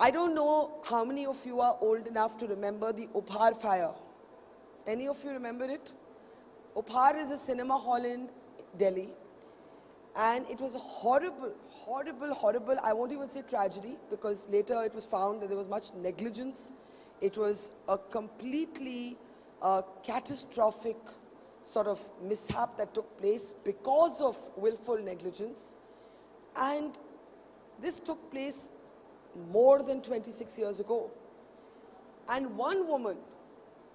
I don't know how many of you are old enough to remember the Uphaar fire. Any of you remember it? Uphaar is a cinema hall in Delhi. And it was a horrible, horrible, horrible, I won't even say tragedy, because later it was found that there was much negligence. It was a completely catastrophic sort of mishap that took place because of willful negligence. And this took place more than 26 years ago. And one woman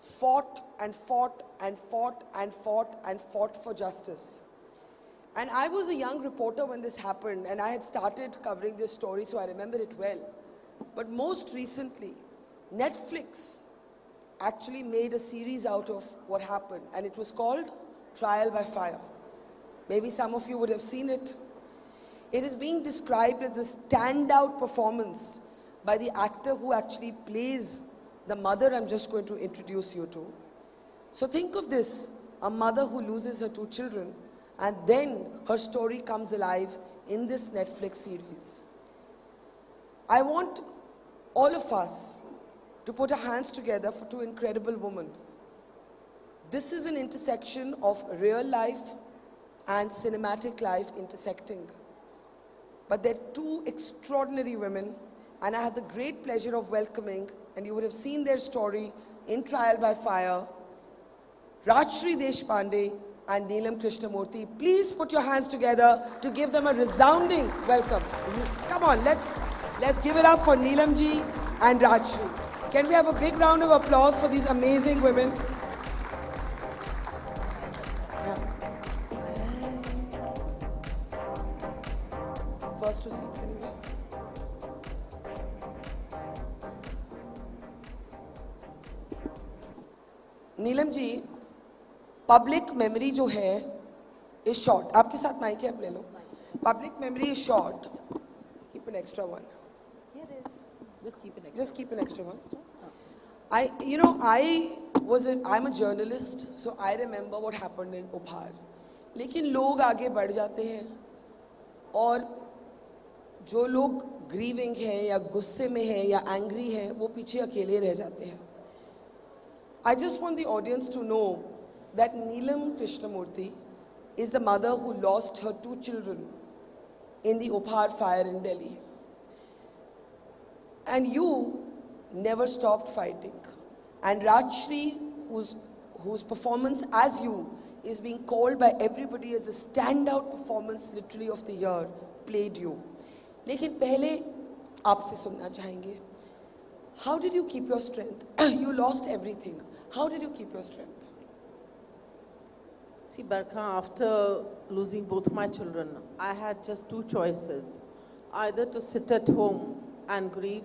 fought and fought and fought and fought and fought for justice. And I was a young reporter when this happened, and I had started covering this story, so I remember it well. But most recently, Netflix actually made a series out of what happened, and it was called Trial by Fire. Maybe some of you would have seen it. It is being described as a standout performance by the actor who actually plays the mother I'm just going to introduce you to. So think of this, a mother who loses her 2 children, and then her story comes alive in this Netflix series. I want all of us to put our hands together for 2 incredible women. This is an intersection of real life and cinematic life intersecting. But they're 2 extraordinary women, and I have the great pleasure of welcoming, and you would have seen their story in Trial by Fire, Rajshri Deshpande and Neelam Krishnamoorthy. Please put your hands together to give them a resounding welcome. Come on, let's give it up for Neelam ji and Rajshri. Can we have a big round of applause for these amazing women? First 2 seats anyway. Neelam ji, public memory जो है is short. आपके साथ mic है, आप ले लो. Public memory is short. Keep an extra one. Just keep an extra one. I'm a journalist, so I remember what happened in Uphaar. लेकिन लोग आगे बढ़ जाते हैं, और जो लोग ग्रीविंग हैं या गुस्से में हैं या एंग्री हैं, वो पीछे अकेले रह जाते हैं. I just want the audience to know that Neelam Krishnamoorthy is the mother who lost her 2 children in the Uphaar fire in Delhi. And you never stopped fighting. And Rajshri, whose performance as you is being called by everybody as the standout performance literally of the year, played you. लेकिन पहले आपसे सुनना चाहेंगे, how did you keep your strength? You lost everything. How did you keep your strength? See, Barkha, after losing both my children, I had just 2 choices. Either to sit at home and grieve,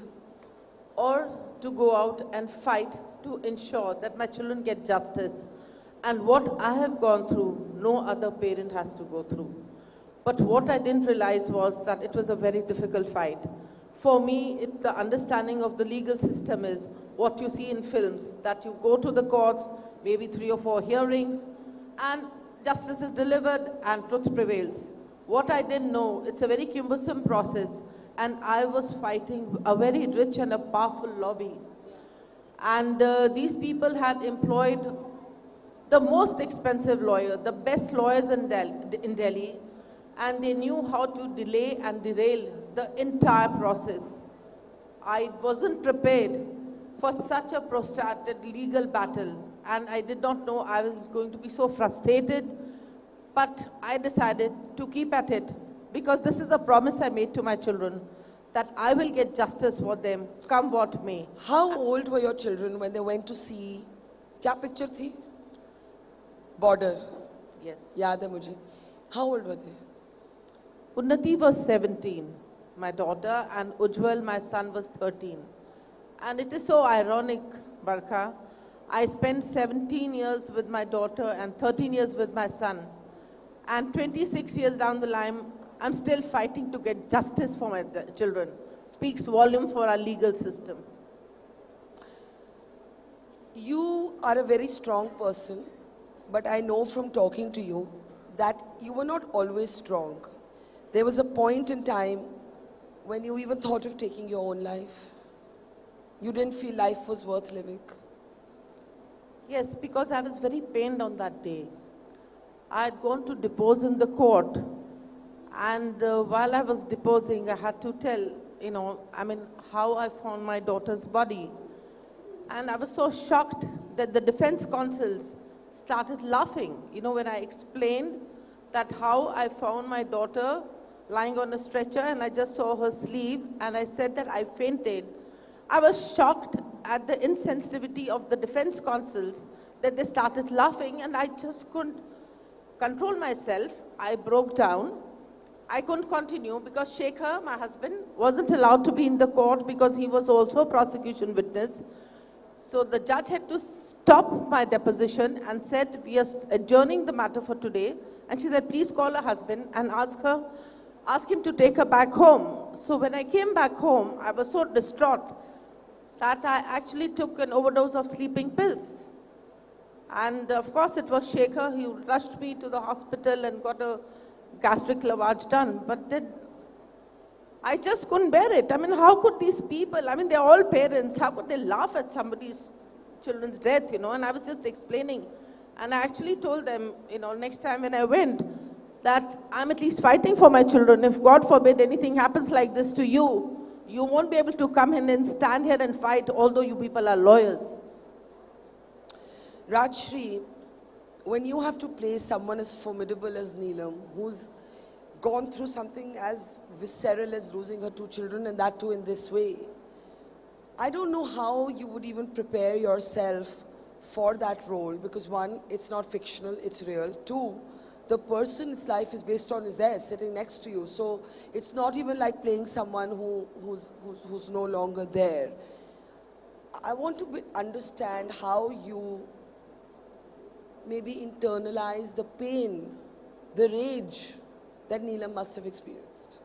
or to go out and fight to ensure that my children get justice. And what I have gone through, no other parent has to go through. But what I didn't realize was that it was a very difficult fight. For me, the understanding of the legal system is what you see in films, that you go to the courts, maybe 3 or 4 hearings, and justice is delivered and truth prevails. What I didn't know, it's a very cumbersome process, and I was fighting a very rich and a powerful lobby. And these people had employed the most expensive lawyer, the best lawyers in Delhi, and they knew how to delay and derail the entire process. I wasn't prepared for such a protracted legal battle, and I did not know I was going to be so frustrated, but I decided to keep at it, because this is a promise I made to my children, that I will get justice for them, come what may. How old were your children when they went to see, क्या picture थी? Border. Yes. याद है मुझे. How old were they? Unnati was 17, my daughter, and Ujjwal, my son, was 13. And it is so ironic, Barkha. I spent 17 years with my daughter and 13 years with my son. And 26 years down the line, I'm still fighting to get justice for my children. Speaks volume for our legal system. You are a very strong person, but I know from talking to you that you were not always strong. There was a point in time when you even thought of taking your own life. You didn't feel life was worth living? Yes, because I was very pained on that day. I had gone to depose in the court, and while I was deposing, I had to tell, how I found my daughter's body. And I was so shocked that the defense counsels started laughing, when I explained that how I found my daughter lying on a stretcher and I just saw her sleeve and I said that I fainted. I was shocked at the insensitivity of the defense counsels that they started laughing, and I just couldn't control myself. I broke down. I couldn't continue because Shekhar, my husband, wasn't allowed to be in the court because he was also a prosecution witness. So the judge had to stop my deposition and said, we are adjourning the matter for today. And she said, please call her husband and ask him to take her back home. So when I came back home, I was so distraught that I actually took an overdose of sleeping pills. And of course it was Shekhar who rushed me to the hospital and got a gastric lavage done. But then I just couldn't bear it. How could these people, they're all parents, how could they laugh at somebody's children's death, And I was just explaining. And I actually told them, next time when I went, that I'm at least fighting for my children. If God forbid anything happens like this to you, you won't be able to come in and stand here and fight, although you people are lawyers. Rajshri, when you have to play someone as formidable as Neelam, who's gone through something as visceral as losing her 2 children, and that too in this way, I don't know how you would even prepare yourself for that role, because 1, it's not fictional, it's real. 2, the person's life is based on is there, sitting next to you. So it's not even like playing someone who's no longer there. I want to understand how you maybe internalize the pain, the rage that Neelam must have experienced.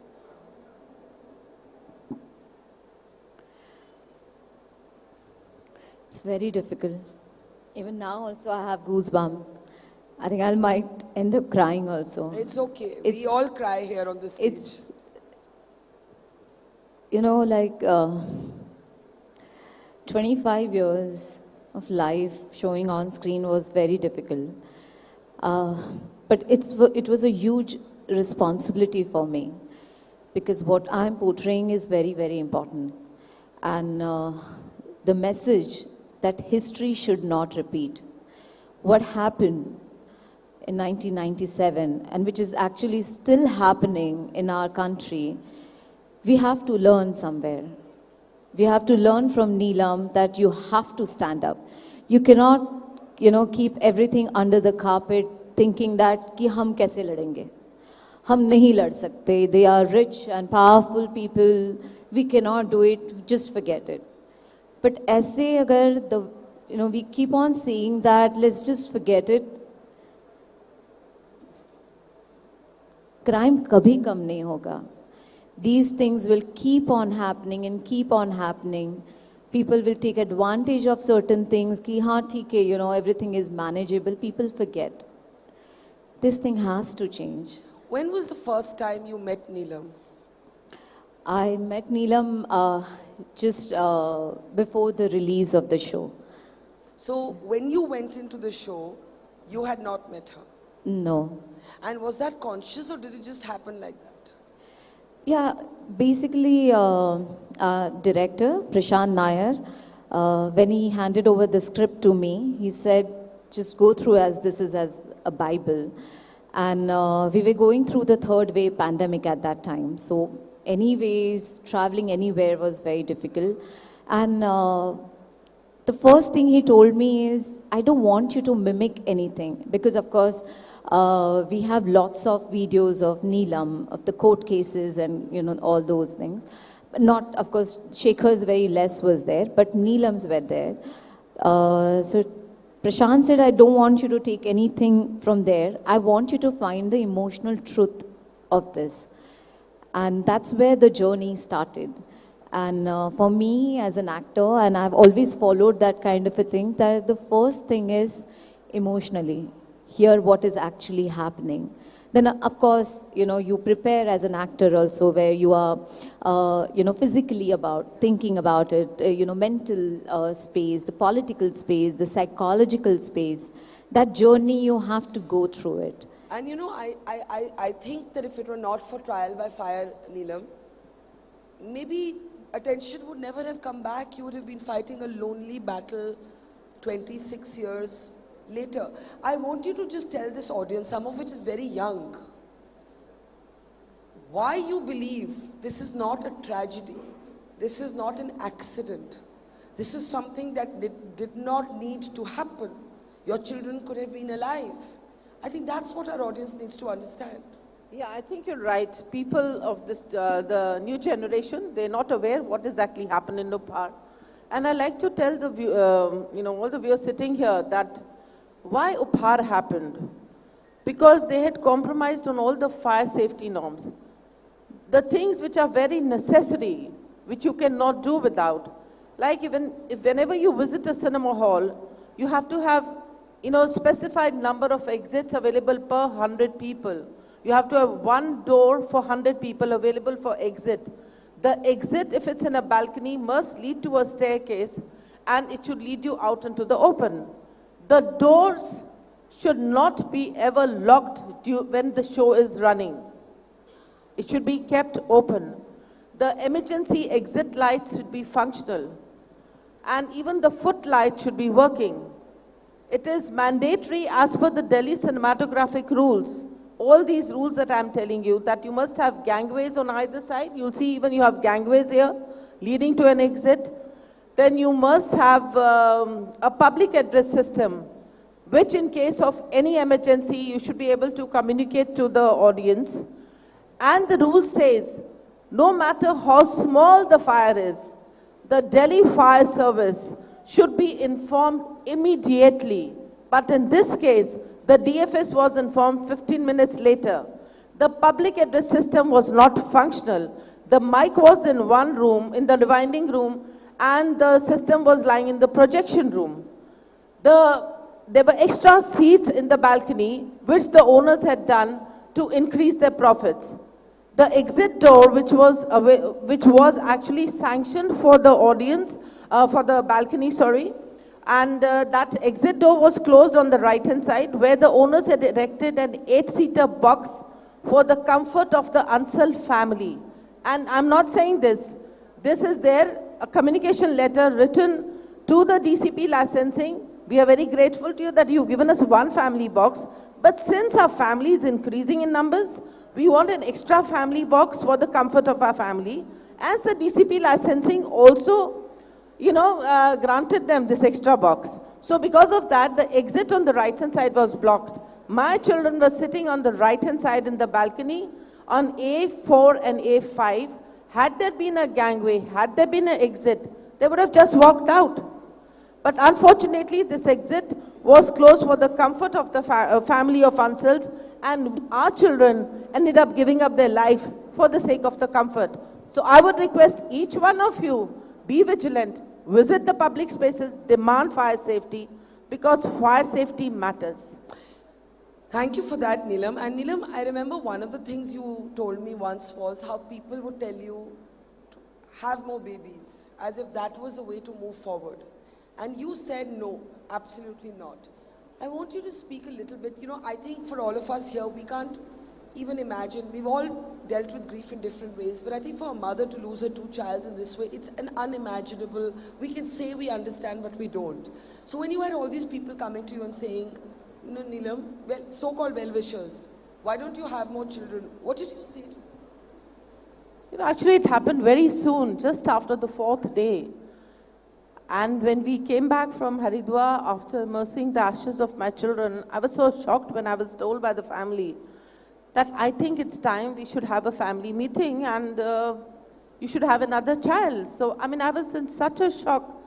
It's very difficult. Even now also I have goosebumps. I think I might end up crying also. It's okay. We all cry here on this stage. It's, 25 years of life showing on screen was very difficult. But it was a huge responsibility for me, because what I'm portraying is very, very important. And the message that history should not repeat. What happened in 1997, and which is actually still happening in our country, we have to learn somewhere. We have to learn from Neelam that you have to stand up. You cannot, keep everything under the carpet thinking that कि हम कैसे लड़ेंगे. हम नहीं लड़ सकते. They are rich and powerful people. We cannot do it. Just forget it. But ऐसे अगर we keep on saying that, let's just forget it. Crime कभी कम नहीं होगा. These things will keep on happening and keep on happening. People will take advantage of certain things. Ki haan, theek hai, everything is manageable. People forget. This thing has to change. When was the first time you met Neelam? I met Neelam just before the release of the show. So when you went into the show, you had not met her? No. And was that conscious, or did it just happen like that? Yeah, basically, director Prashant Nair, when he handed over the script to me, he said, just go through as this is as a Bible. And we were going through the 3rd wave pandemic at that time. So anyways, traveling anywhere was very difficult. And the first thing he told me is, I don't want you to mimic anything. Because of course, we have lots of videos of Neelam, of the court cases and all those things. But not, of course, Shekhar's very less was there, but Neelam's were there. So Prashant said, I don't want you to take anything from there. I want you to find the emotional truth of this. And that's where the journey started. And for me as an actor, and I've always followed that kind of a thing, that the first thing is emotionally. Hear what is actually happening. Then, of course, you prepare as an actor also, where you are, physically thinking about it, mental space, the political space, the psychological space. That journey, you have to go through it. And I think that if it were not for trial by fire, Neelam, maybe attention would never have come back. You would have been fighting a lonely battle 26 years later. I want you to just tell this audience, some of which is very young, why you believe this is not a tragedy, this is not an accident, this is something that did not need to happen. Your children could have been alive. I think that's what our audience needs to understand. Yeah, I think you're right. People of this, the new generation, they're not aware what exactly happened in Uphaar. And I like to tell the all the viewers sitting here that why Uphaar happened. Because they had compromised on all the fire safety norms. The things which are very necessary, which you cannot do without. Like whenever you visit a cinema hall, you have to have specified number of exits available per 100 people. You have to have one door for 100 people available for exit. The exit, if it's in a balcony, must lead to a staircase and it should lead you out into the open. The doors should not be ever locked when the show is running. It should be kept open. The emergency exit lights should be functional. And even the footlight should be working. It is mandatory as per the Delhi cinematographic rules. All these rules that I'm telling you, that you must have gangways on either side. You'll see even you have gangways here leading to an exit. Then you must have a public address system, which in case of any emergency, you should be able to communicate to the audience. And the rule says, no matter how small the fire is, the Delhi Fire Service should be informed immediately. But in this case, the DFS was informed 15 minutes later. The public address system was not functional. The mic was in one room, in the rewinding room, and the system was lying in the projection room. There were extra seats in the balcony, which the owners had done to increase their profits. The exit door, which was actually sanctioned for the audience, for the balcony, sorry, and that exit door was closed on the right-hand side, where the owners had erected an 8-seater box for the comfort of the Ansal family. And I'm not saying this. This is a communication letter written to the DCP licensing. We are very grateful to you that you've given us one family box. But since our family is increasing in numbers, we want an extra family box for the comfort of our family. As the DCP licensing also granted them this extra box. So because of that, the exit on the right-hand side was blocked. My children were sitting on the right-hand side in the balcony on A4 and A5. Had there been a gangway, had there been an exit, they would have just walked out. But unfortunately, this exit was closed for the comfort of the family of Ansals, and our children ended up giving up their life for the sake of the comfort. So I would request each one of you, be vigilant, visit the public spaces, demand fire safety, because fire safety matters. Thank you for that, Neelam. And Neelam, I remember one of the things you told me once was how people would tell you to have more babies, as if that was a way to move forward. And you said no, absolutely not. I want you to speak a little bit. I think for all of us here, we can't even imagine. We've all dealt with grief in different ways, but I think for a mother to lose her 2 childs in this way, it's an unimaginable. We can say we understand, but we don't. So when you had all these people coming to you and saying, Neelam, so-called well-wishers, why don't you have more children? What did you say? Actually, it happened very soon, just after the 4th day. And when we came back from Haridwar after immersing the ashes of my children, I was so shocked when I was told by the family that I think it's time we should have a family meeting and you should have another child. So, I was in such a shock.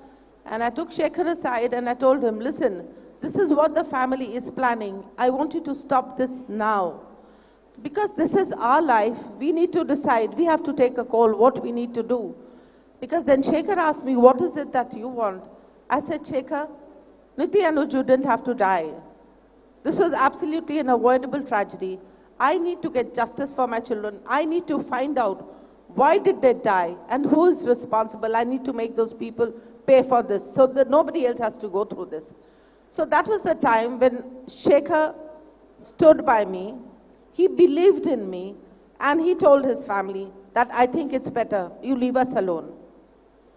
And I took Shekhar aside and I told him, listen, this is what the family is planning. I want you to stop this now. Because this is our life. We need to decide. We have to take a call what we need to do. Because then Shekhar asked me, what is it that you want? I said, Shekhar, Niti and Uju didn't have to die. This was absolutely an avoidable tragedy. I need to get justice for my children. I need to find out why did they die and who is responsible. I need to make those people pay for this so that nobody else has to go through this. So that was the time when Shekhar stood by me. He believed in me and he told his family that I think it's better you leave us alone.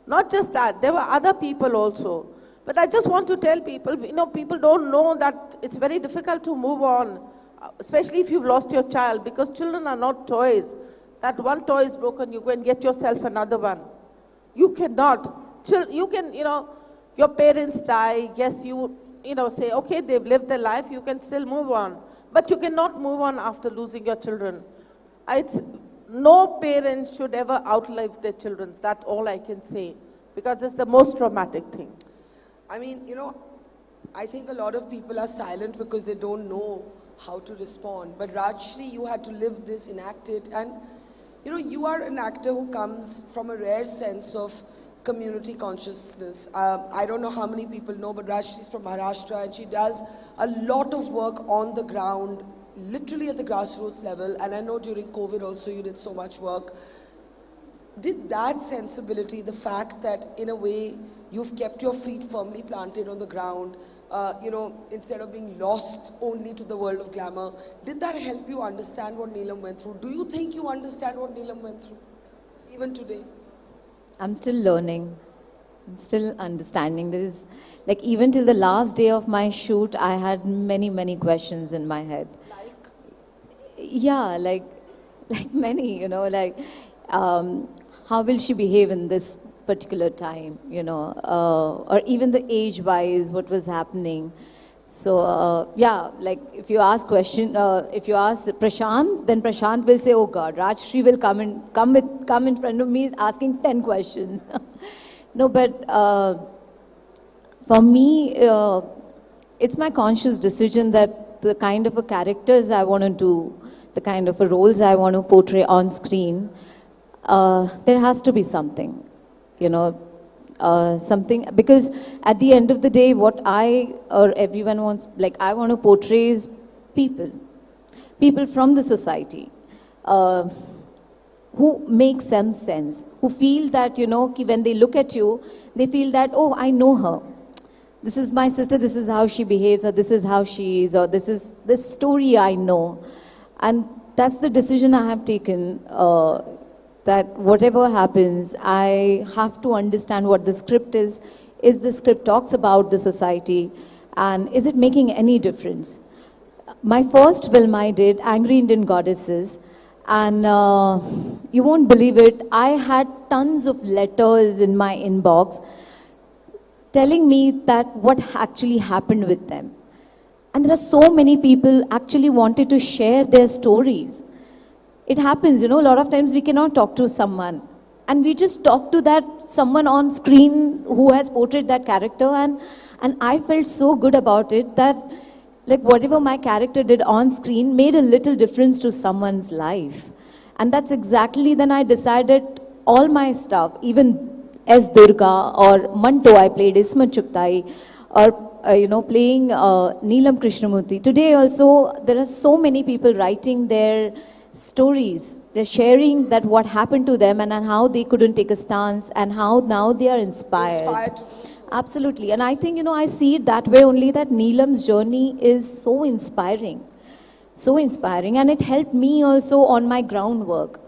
Not just that, there were other people also. But I just want to tell people, people don't know that it's very difficult to move on, especially if you've lost your child, because children are not toys. That one toy is broken, you go and get yourself another one. You cannot. You can, your parents die, yes, you say, okay, they've lived their life, you can still move on. But you cannot move on after losing your children. No parent should ever outlive their children. That's all I can say, because it's the most traumatic thing. I mean, I think a lot of people are silent because they don't know how to respond. But Rajshri, you had to live this, enact it. And, you are an actor who comes from a rare sense of community consciousness. I don't know how many people know, but Rajshri is from Maharashtra and she does a lot of work on the ground, literally at the grassroots level. And I know during COVID also you did so much work. Did that sensibility, the fact that in a way you've kept your feet firmly planted on the ground, instead of being lost only to the world of glamour, did that help you understand what Neelam went through? Do you think you understand what Neelam went through, even today? I'm still learning. I'm still understanding. There is, even till the last day of my shoot, I had many, many questions in my head. Like? Yeah, like many, how will she behave in this particular time, or even the age-wise, what was happening. So, if you ask Prashant, then Prashant will say, oh God, Rajshri will come in front of me asking 10 questions. No, but for me, it's my conscious decision that the kind of a characters I want to do, the kind of a roles I want to portray on screen, there has to be something. Something, because at the end of the day, what I or everyone wants, I want to portray is people from the society, who make some sense, who feel that, when they look at you, they feel that, oh, I know her. This is my sister, this is how she behaves, or this is how she is, or this is the story I know. And that's the decision I have taken, that whatever happens, I have to understand what the script is. Is the script talks about the society, and is it making any difference? My first film I did, Angry Indian Goddesses, and you won't believe it, I had tons of letters in my inbox telling me that what actually happened with them. And there are so many people actually wanted to share their stories. It happens, a lot of times we cannot talk to someone. And we just talk to that someone on screen who has portrayed that character. And I felt so good about it that whatever my character did on screen made a little difference to someone's life. And that's exactly then I decided all my stuff, even S. Durga or Manto I played Ismat Chuktai, or playing Neelam Krishnamoorthy. Today also there are so many people writing their stories. They're sharing that what happened to them and how they couldn't take a stance and how now they are inspired. Inspired to do so. Absolutely. And I think, I see it that way only, that Neelam's journey is so inspiring. So inspiring. And it helped me also on my groundwork.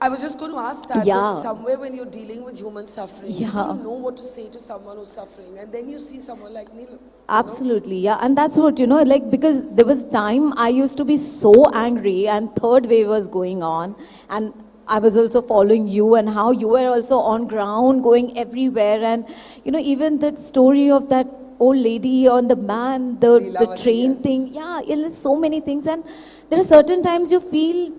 I was just going to ask that, Yeah. that somewhere when you're dealing with human suffering, you Yeah. don't know what to say to someone who's suffering. And then you see someone like Neelam. Absolutely, yeah. And that's what, because there was time I used to be so angry and third wave was going on. And I was also following you and how you were also on ground going everywhere. And, even the story of that old lady on the man, the Leelavati, train yes. thing. Yeah, there's so many things. And there are certain times you feel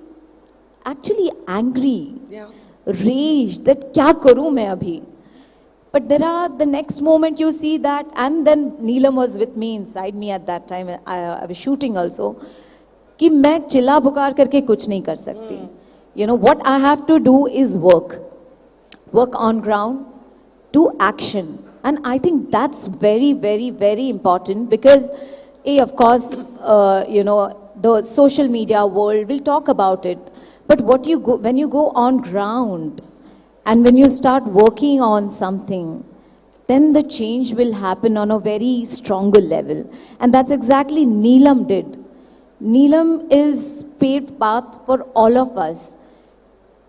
actually angry, Yeah. rage, that kya karu main abhi? But there are, the next moment you see that, and then Neelam was with me, inside me at that time, I was shooting also, कि मैं चिल्ला पुकार करके कुछ नहीं कर सकती. What I have to do is work on ground, do action. And I think that's very, very, very important because, of course, the social media world will talk about it. But when you go on ground and when you start working on something, then the change will happen on a very stronger level. And that's exactly Neelam did. Neelam is paved path for all of us.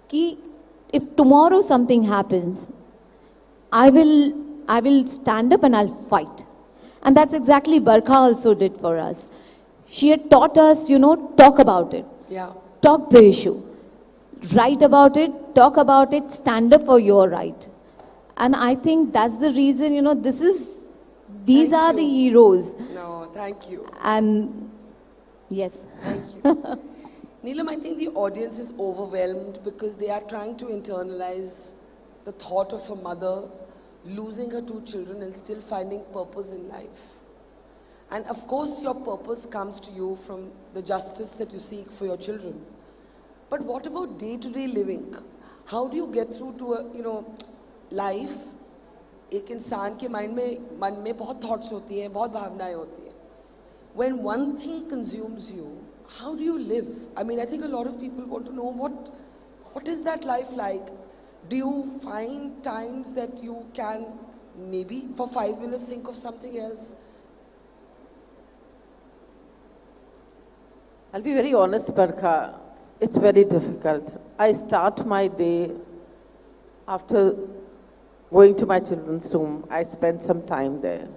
Ki if tomorrow something happens, I will stand up and I'll fight. And that's exactly Barkha also did for us. She had taught us, talk about it. Yeah. Talk the issue. Write about it, talk about it, stand up for your right. And I think that's the reason, these are the heroes. No, thank you. And yes. Thank you. Neelam, I think the audience is overwhelmed because they are trying to internalize the thought of a mother losing her 2 children and still finding purpose in life. And of course, your purpose comes to you from the justice that you seek for your children. But what about day-to-day living? How do you get through to a, life? एक इंसान के मन में बहुत thoughts होती हैं, बहुत भावनाएं होती हैं. When one thing consumes you, how do you live? I mean, I think a lot of people want to know what is that life like? Do you find times that you can maybe for 5 minutes think of something else? I'll be very honest, Barkha. It's very difficult. I start my day after going to my children's room. I spend some time there.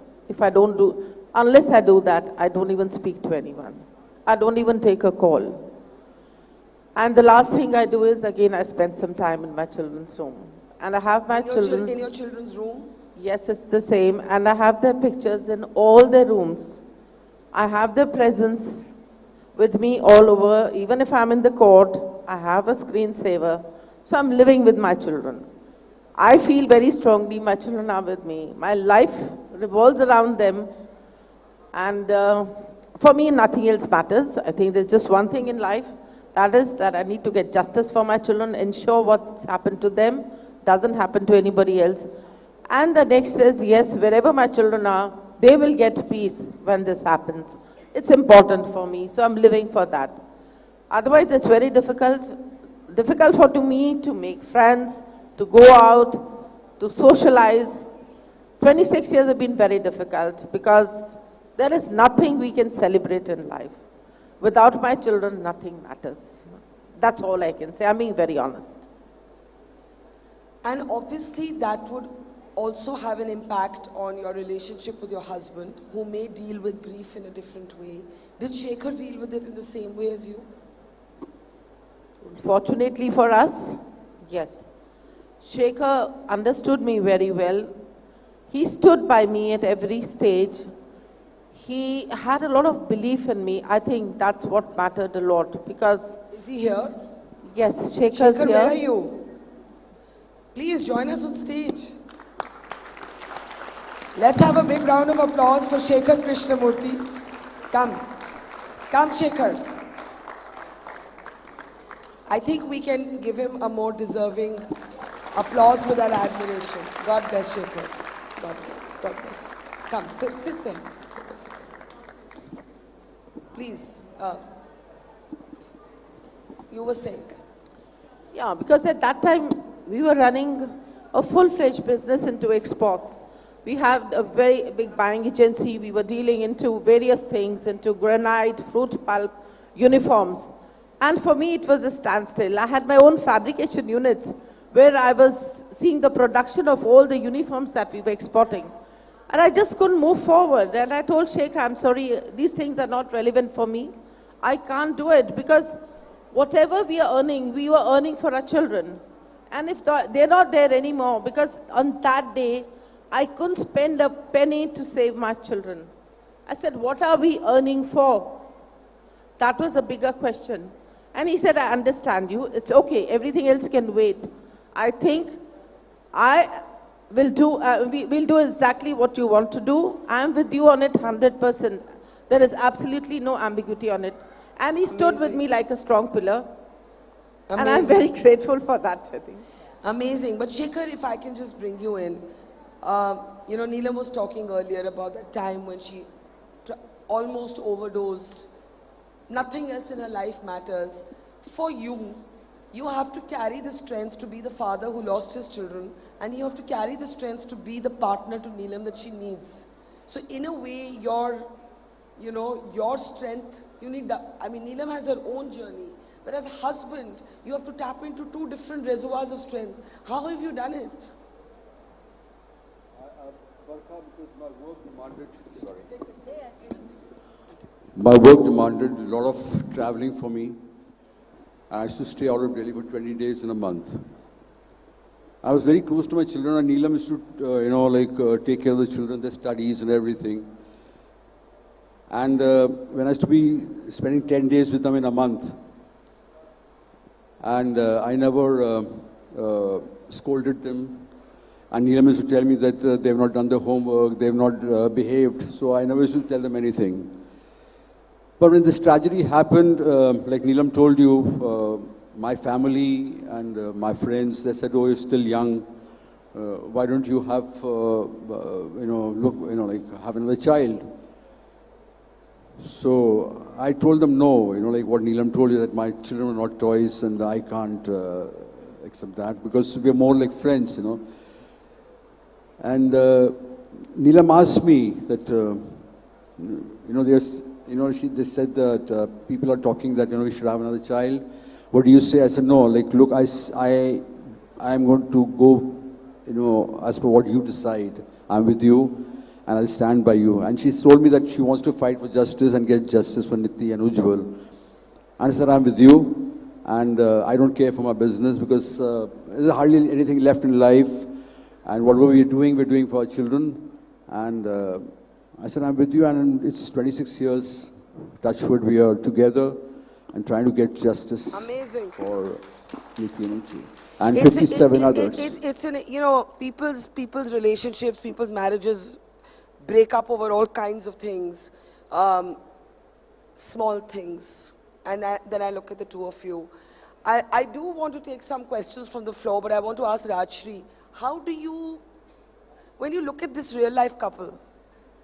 Unless I do that, I don't even speak to anyone. I don't even take a call. And the last thing I do is, again, I spend some time in my children's room. And I have my children's... In your children's room? Yes, it's the same. And I have their pictures in all their rooms. I have their presence with me all over. Even if I'm in the court, I have a screensaver. So I'm living with my children. I feel very strongly my children are with me. My life revolves around them. And for me, nothing else matters. I think there's just one thing in life. That is that I need to get justice for my children, ensure what's happened to them doesn't happen to anybody else. And the next is, yes, wherever my children are, they will get peace when this happens. It's important for me, so I'm living for that. Otherwise, it's very difficult for me to make friends, to go out, to socialize. 26 years have been very difficult because there is nothing we can celebrate in life. Without my children, nothing matters. That's all I can say. I'm being very honest. And obviously that would also have an impact on your relationship with your husband, who may deal with grief in a different way. Did Shekhar deal with it in the same way as you? Fortunately for us, yes. Shekhar understood me very well. He stood by me at every stage. He had a lot of belief in me. I think that's what mattered a lot because... Is he here? Yes, Shekhar's here. Where are you? Please join us on stage. Let's have a big round of applause for Rajshri Krishnamurthy. Come. Come, Shekhar. I think we can give him a more deserving applause with our admiration. God bless Shekhar. God bless. God bless. Come, sit there. Please, you were saying. Yeah, because at that time, we were running a full-fledged business into exports. We had a very big buying agency. We were dealing into various things, into granite, fruit pulp, uniforms. And for me, it was a standstill. I had my own fabrication units where I was seeing the production of all the uniforms that we were exporting. And I just couldn't move forward. And I told Sheikh, I'm sorry, these things are not relevant for me. I can't do it because whatever we are earning, we were earning for our children. And if they're not there anymore, because on that day, I couldn't spend a penny to save my children. I said, what are we earning for? That was a bigger question. And he said, I understand you. It's okay. Everything else can wait. I think we'll do exactly what you want to do. I'm with you on it 100%. There is absolutely no ambiguity on it. And he stood with me like a strong pillar. Amazing. And I'm very grateful for that, I think. Amazing. But Shekhar, if I can just bring you in. Neelam was talking earlier about that time when she almost overdosed Nothing else in her life matters. For you, you have to carry the strength to be the father who lost his children, and you have to carry the strength to be the partner to Neelam that she needs. So in a way, your strength, you need, Neelam has her own journey. But as a husband, you have to tap into two different reservoirs of strength. How have you done it? Because my work demanded, my work demanded a lot of traveling for me. I used to stay out of Delhi for 20 days in a month. I was very close to my children, and Neelam used to, take care of the children, their studies and everything. And when I used to be spending 10 days with them in a month, and I never scolded them. And Neelam used to tell me that they have not done their homework, they have not behaved, so I never used to tell them anything. But when this tragedy happened, like Neelam told you, my family and my friends, they said, "Oh, you're still young. Why don't you have, have another child?" So I told them no, like what Neelam told you, that my children are not toys and I can't accept that, because we're more like friends, And Neelam asked me that, they said that people are talking that, we should have another child. What do you say? I said, no, like, look, I'm going to go, as per what you decide. I'm with you and I'll stand by you. And she told me that she wants to fight for justice and get justice for Niti and Ujjwal. And I said, I'm with you, and I don't care for my business, because there's hardly anything left in life. And whatever we're doing for our children. And I said, I'm with you, and it's 26 years, touch wood, we are together and trying to get justice. Amazing. For Niti and Ujjwal. And 57 others. It's in, people's relationships, people's marriages break up over all kinds of things, small things. And then I look at the two of you. I do want to take some questions from the floor, but I want to ask Rajshri, how do you, when you look at this real life couple,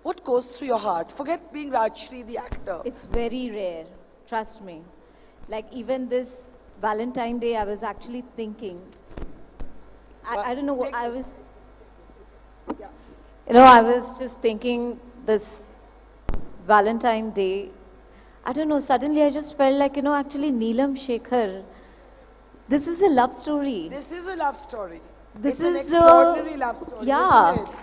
what goes through your heart? Forget being Rajshri, the actor. It's very rare, trust me. Like even this Valentine Day, I was actually thinking, I don't know, I was, I was just thinking this Valentine Day, I don't know, suddenly I just felt like, actually Neelam Shekhar, this is a love story. This is a love story. This it's is an extraordinary love story, yeah. isn't it?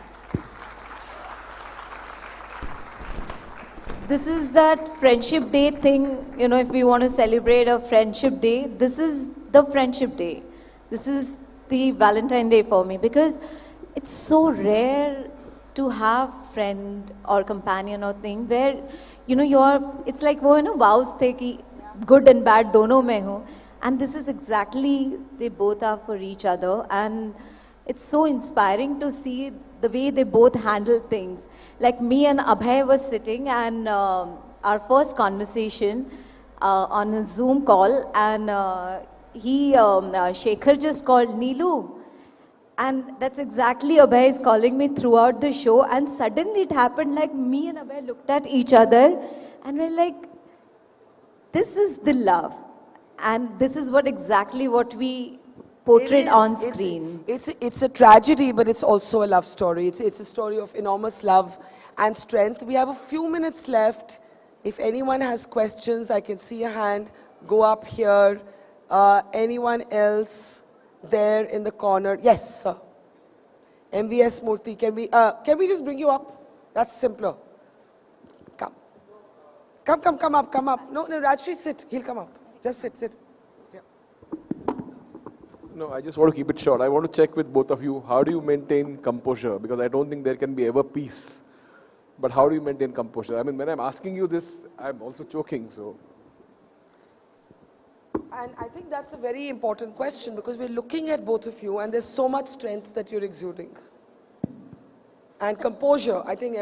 This is that friendship day thing, if we want to celebrate a friendship day, this is the friendship day. This is the Valentine Day for me, because it's so rare to have friend or companion or thing where, it's like, vows the ki good and bad dono mein ho. And this is exactly, they both are for each other. And it's so inspiring to see the way they both handle things. Like me and Abhay was sitting, and our first conversation on a Zoom call, and Shekhar just called Neelu. And that's exactly Abhay is calling me throughout the show. And suddenly it happened, like me and Abhay looked at each other and we're like, this is the love. And this is exactly what we portrayed on screen. It's a tragedy, but it's also a love story. It's a story of enormous love and strength. We have a few minutes left. If anyone has questions, I can see a hand go up here. Anyone else there in the corner? Yes, sir. MVS Murthy, can we just bring you up? That's simpler. Come up. No, Rajshri, sit. He'll come up. Just sit. Yeah. No, I just want to keep it short. I want to check with both of you, how do you maintain composure? Because I don't think there can be ever peace. But how do you maintain composure? I mean, when I'm asking you this, I'm also choking, so. And I think that's a very important question, because we're looking at both of you and there's so much strength that you're exuding. And composure, I think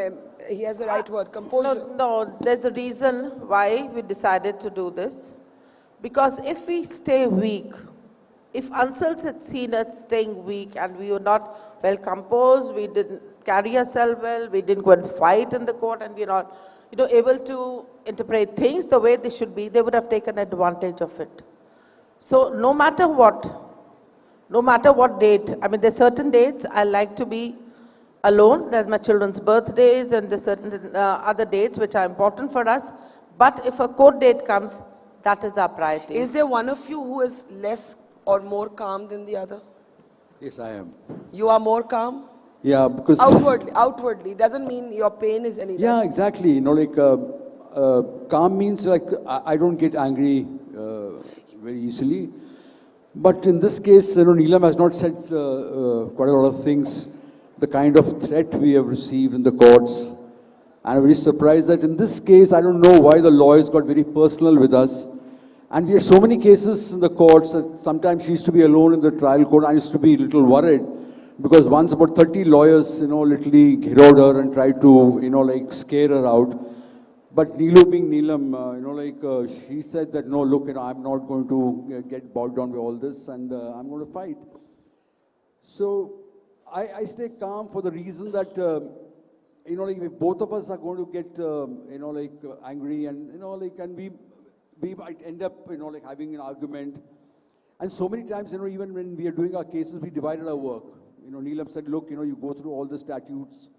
he has the right word, composure. No, there's a reason why we decided to do this. Because if we stay weak, if Ansals had seen us staying weak and we were not well composed, we didn't carry ourselves well, we didn't go and fight in the court, and we're not able to interpret things the way they should be, they would have taken advantage of it. So no matter what date, I mean, there's certain dates I like to be alone. There's my children's birthdays and there's certain other dates which are important for us. But if a court date comes, that is our priority. Is there one of you who is less or more calm than the other? Yes, I am. You are more calm? Yeah, because... Outwardly. Doesn't mean your pain is any less. Yeah, exactly. You know, like, calm means like, I don't get angry very easily. But in this case, you know, Neelam has not said quite a lot of things. The kind of threat we have received in the courts. And I'm very surprised that in this case, I don't know why the lawyers got very personal with us. And we had so many cases in the courts that sometimes she used to be alone in the trial court. I used to be a little worried because once about 30 lawyers, you know, literally heroed her and tried to, you know, like scare her out. But Neelu being Neelam, you know, like she said that, no, look, you know, I'm not going to get bogged down with all this and I'm going to fight. So I stay calm for the reason that, you know, like if both of us are going to get, you know, like angry and, you know, like, and we might end up, you know, like having an argument. And so many times, you know, even when we are doing our cases, we divided our work. You know, Neelam said, look, you know, you go through all the statutes,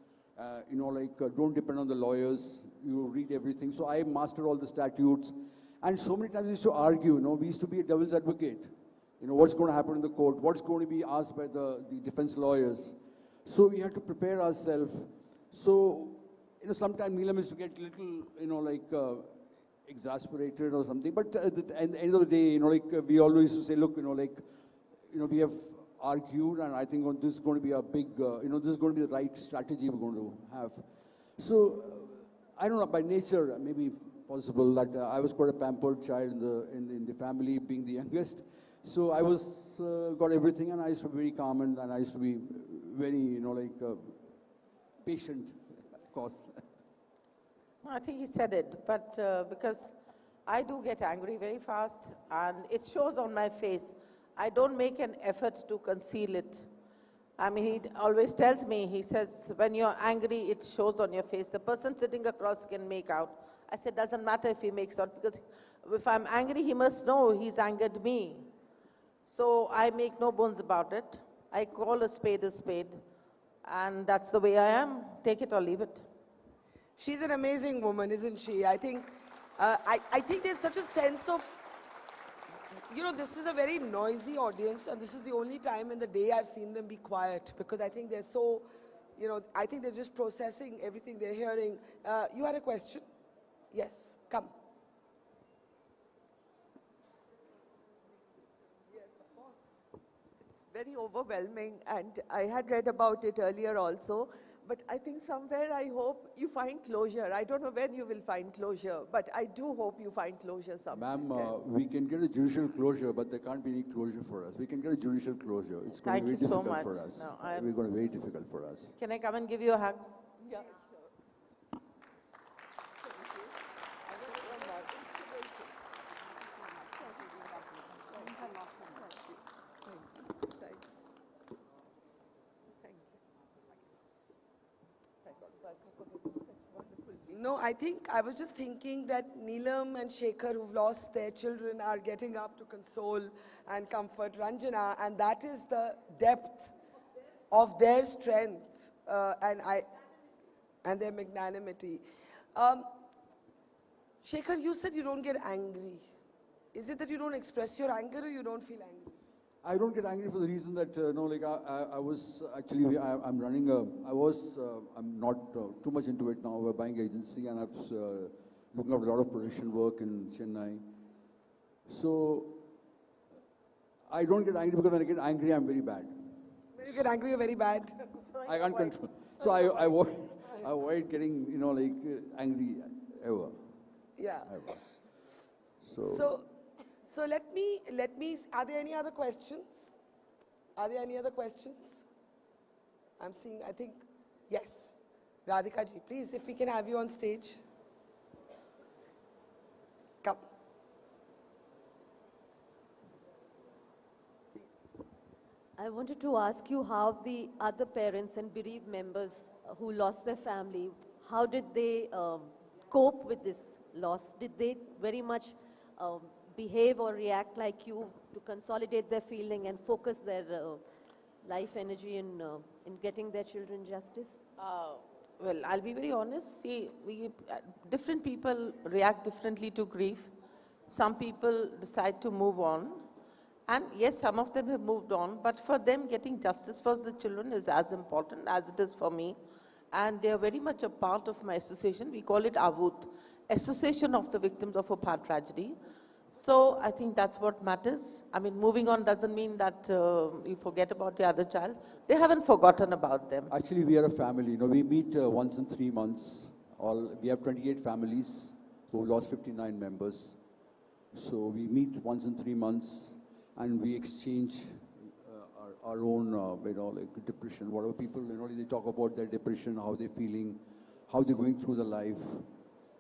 you know, like don't depend on the lawyers, you read everything. So I mastered all the statutes. And so many times we used to argue, you know, we used to be a devil's advocate. You know, what's going to happen in the court, what's going to be asked by the defense lawyers. So we had to prepare ourselves. So, you know, sometimes Neelam used to get a little, you know, like exasperated or something. But at the end of the day, you know, like we always used to say, look, you know, like, you know, we have argued and I think this is going to be a big, you know, this is going to be the right strategy we're going to have. So, I don't know, by nature, maybe possible that I was quite a pampered child in the family, being the youngest. So I was, got everything and I used to be very calm and I used to be very, you know, like patient, of course. I think he said it, but because I do get angry very fast and it shows on my face. I don't make an effort to conceal it. I mean, he always tells me, he says, when you're angry, it shows on your face. The person sitting across can make out. I said, doesn't matter if he makes out, because if I'm angry, he must know he's angered me. So I make no bones about it. I call a spade, and that's the way I am. Take it or leave it. She's an amazing woman, isn't she? I think there's such a sense of, you know, this is a very noisy audience and this is the only time in the day I've seen them be quiet because I think they're so, you know, I think they're just processing everything they're hearing. You had a question? Yes, come. Yes, of course. It's very overwhelming and I had read about it earlier also. But I think somewhere I hope you find closure. I don't know when you will find closure, but I do hope you find closure somewhere. Ma'am, we can get a judicial closure, but there can't be any closure for us. We can get a judicial closure. It's going to be very difficult for us. No, It's going to be very difficult for us. Can I come and give you a hug? Yeah. No, I think, I was just thinking that Neelam and Shekhar, who've lost their children, are getting up to console and comfort Ranjana, and that is the depth of their strength and their magnanimity. Shekhar, you said you don't get angry. Is it that you don't express your anger or you don't feel angry? I don't get angry for the reason that, no, like I was actually, I'm running I'm not too much into it now, we're buying agency and I'm looking at a lot of production work in Chennai. So, I don't get angry because when I get angry, I'm very bad. When you get angry, you're very bad. I can't control. So I avoid getting, you know, like angry ever. Yeah. Ever. So let me, are there any other questions? Are there any other questions? I'm seeing, I think, yes. Radhika ji, please, if we can have you on stage. Come. Please. I wanted to ask you how the other parents and bereaved members who lost their family, how did they cope with this loss? Did they very much behave or react like you to consolidate their feeling and focus their life energy in getting their children justice? Well, I'll be very honest. See, different people react differently to grief. Some people decide to move on. And yes, some of them have moved on, but for them, getting justice for the children is as important as it is for me. And they are very much a part of my association. We call it AVUT, Association of the Victims of Uphaar Tragedy. So I think that's what matters. I mean, moving on doesn't mean that you forget about the other child. They haven't forgotten about them. Actually, we are a family. You know, we meet once in 3 months. We have 28 families who lost 59 members. So we meet once in 3 months. And we exchange our own, like depression. Whatever people, they talk about their depression, how they're feeling, how they're going through the life.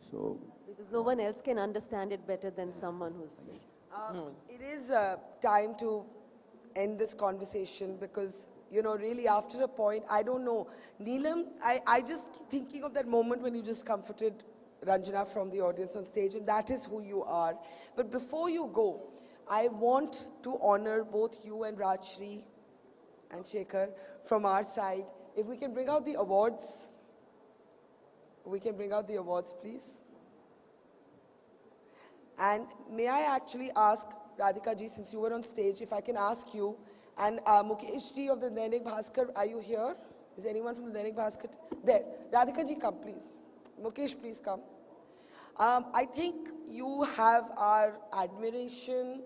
So. Because no one else can understand it better than someone who's sick. It is time to end this conversation because, really after a point, I don't know. Neelam, I just keep thinking of that moment when you just comforted Ranjana from the audience on stage, and that is who you are. But before you go, I want to honor both you and Rajshri and Shekhar from our side. If we can bring out the awards. We can bring out the awards, please. And may I actually ask, Radhika ji, since you were on stage, if I can ask you, and Mukesh ji of the Dainik Bhaskar, are you here? Is anyone from the Dainik Bhaskar? There. Radhika ji, come please. Mukesh, please come. I think you have our admiration.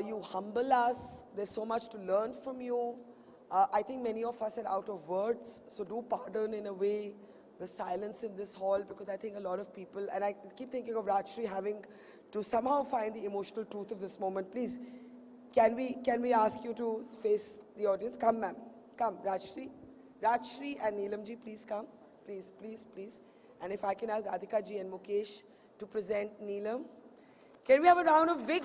You humble us. There's so much to learn from you. I think many of us are out of words, so do pardon in a way the silence in this hall, because I think a lot of people, and I keep thinking of Rajshri having to somehow find the emotional truth of this moment. Please, can we ask you to face the audience? Come, ma'am. Come, Rajshri. Rajshri and Neelam ji, please come. Please, please, please. And if I can ask Radhika ji and Mukesh to present Neelam. Can we have a round of big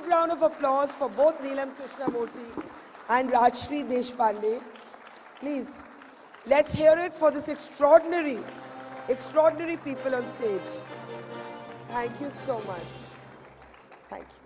round of applause for both Neelam Krishnamoorthy and Rajshri Deshpande? Please, let's hear it for this extraordinary people on stage. Thank you so much. Thank you.